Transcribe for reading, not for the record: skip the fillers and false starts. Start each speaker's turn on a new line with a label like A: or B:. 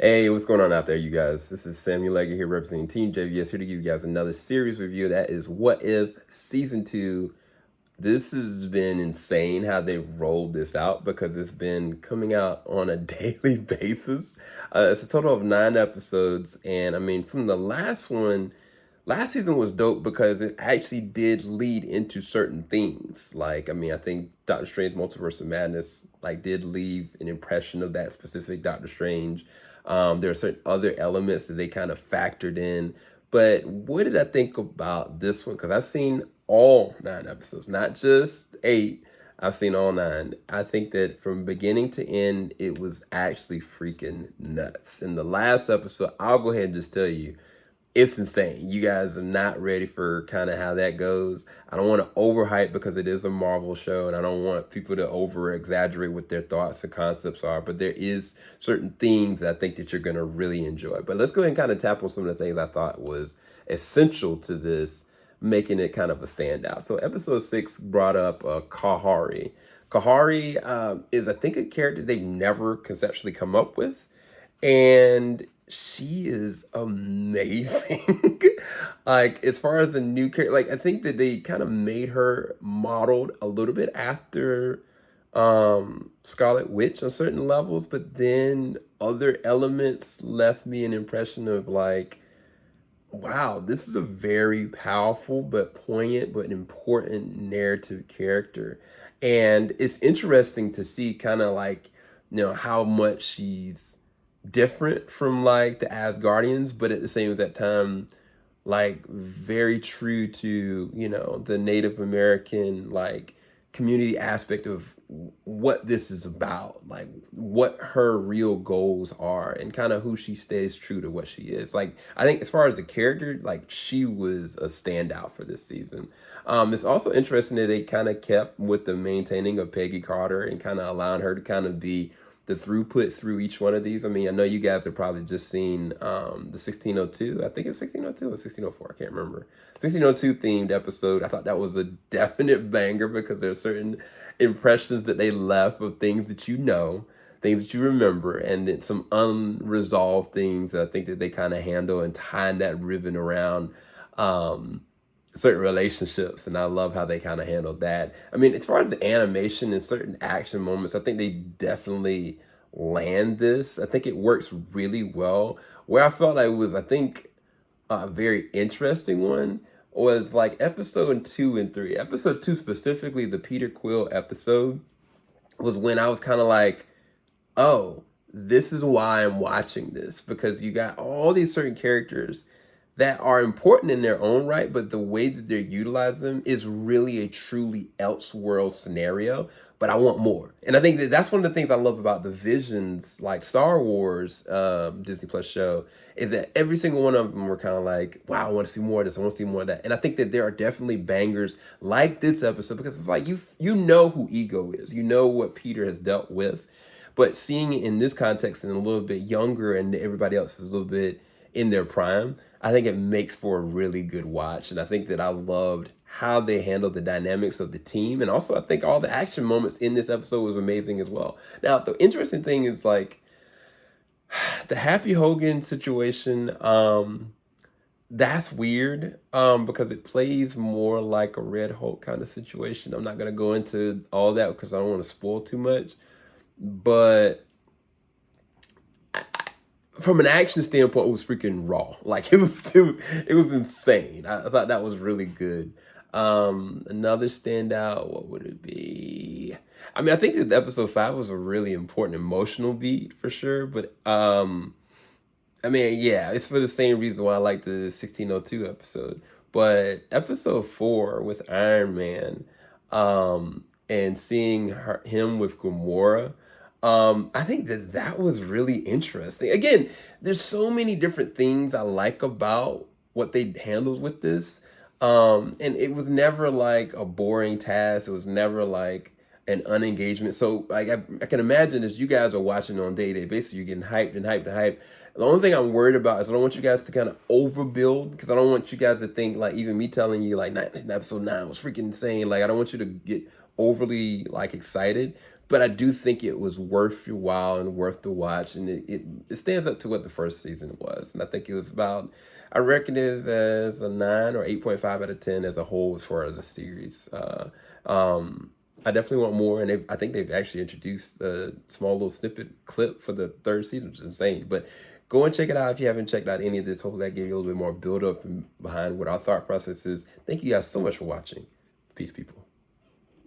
A: Hey, what's going on out there, you guys? This is Samuel Legger here representing Team JVS, here to give you guys another series review. That is What If Season 2. This has been insane how they've rolled this out because it's been coming out on a daily basis. It's a total of 9 episodes. And I mean, from the last one, last season was dope because it actually did lead into certain things. Like, I mean, I think Doctor Strange Multiverse of Madness did leave an impression of that specific Doctor Strange. There are certain other elements that they kind of factored in. But what did I think about this one? Because I've seen all 9 episodes, not just 8. I've seen all 9. I think that from beginning to end, it was actually freaking nuts. In the last episode, I'll go ahead and just tell you, it's insane. You guys are not ready for kind of how that goes. I don't want to overhype because it is a Marvel show, and I don't want people to over exaggerate what their thoughts and concepts are. But there is certain things that I think that you're gonna really enjoy. But let's go ahead and kind of tap on some of the things I thought was essential to this, making it kind of a standout. So episode 6 brought up Kahari. Kahari is, I think, a character they've never conceptually come up with, and she is amazing. Like, as far as a new character, like, I think that they kind of made her modeled a little bit after Scarlet Witch on certain levels, but then other elements left me an impression of like, wow, this is a very powerful but poignant but important narrative character. And it's interesting to see kind of like, how much she's different from like the Asgardians, but at the same exact time, like very true to, the Native American like community aspect of what this is about, like what her real goals are and kind of who she stays true to what she is. Like, I think as far as a character, like she was a standout for this season. It's also interesting that they kind of kept with the maintaining of Peggy Carter and kind of allowing her to kind of be the throughput through each one of these. I mean, I know you guys have probably just seen the 1602. I think it's 1602 or 1604. I can't remember. 1602 themed episode. I thought that was a definite banger because there are certain impressions that they left of things that things that you remember, and then some unresolved things that I think that they kind of handle and tying that ribbon around certain relationships, and I love how they kind of handled that. I mean, as far as the animation and certain action moments, I think they definitely land this. I think it works really well. Where I felt like it was, I think, a very interesting one was like episode 2 and 3. Episode 2 specifically, the Peter Quill episode, was when I was kind of like, oh, this is why I'm watching this, because you got all these certain characters that are important in their own right, but the way that they utilize them is really a truly elseworld scenario. But I want more, and I think that that's one of the things I love about the Visions, like Star Wars Disney Plus show, is that every single one of them were kind of like, wow, I want to see more of this, I want to see more of that, and I think that there are definitely bangers like this episode because it's like you know who Ego is, you know what Peter has dealt with, but seeing it in this context and a little bit younger and everybody else is a little bit in their prime, I think it makes for a really good watch. And I think that I loved how they handled the dynamics of the team. And also, I think all the action moments in this episode was amazing as well. Now, the interesting thing is like the Happy Hogan situation, that's weird because it plays more like a Red Hulk kind of situation. I'm not going to go into all that because I don't want to spoil too much. But from an action standpoint, it was freaking raw. Like it was insane. I thought that was really good. Another standout, what would it be? I mean, I think that episode 5 was a really important emotional beat for sure. But I mean, yeah, it's for the same reason why I like the 1602 episode. But episode 4 with Iron Man, and seeing him with Gamora, I think that that was really interesting. Again, there's so many different things I like about what they handled with this. And it was never like a boring task. It was never like an unengagement. So like I can imagine as you guys are watching on day-to-day basis, you're getting hyped and hyped and hyped. The only thing I'm worried about is I don't want you guys to kind of overbuild, because I don't want you guys to think like even me telling you like episode 9 was freaking insane. Like I don't want you to get overly like excited. but I do think it was worth your while and worth the watch, and it stands up to what the first season was, and I think it was about, I reckon it is as a 9 or 8.5 out of 10 as a whole as far as a series. I definitely want more, and I think they've actually introduced a small little snippet clip for the third season, which is insane. But go and check it out if you haven't checked out any of this. Hopefully, that gave you a little bit more build up behind what our thought process is. Thank you guys so much for watching. Peace, people.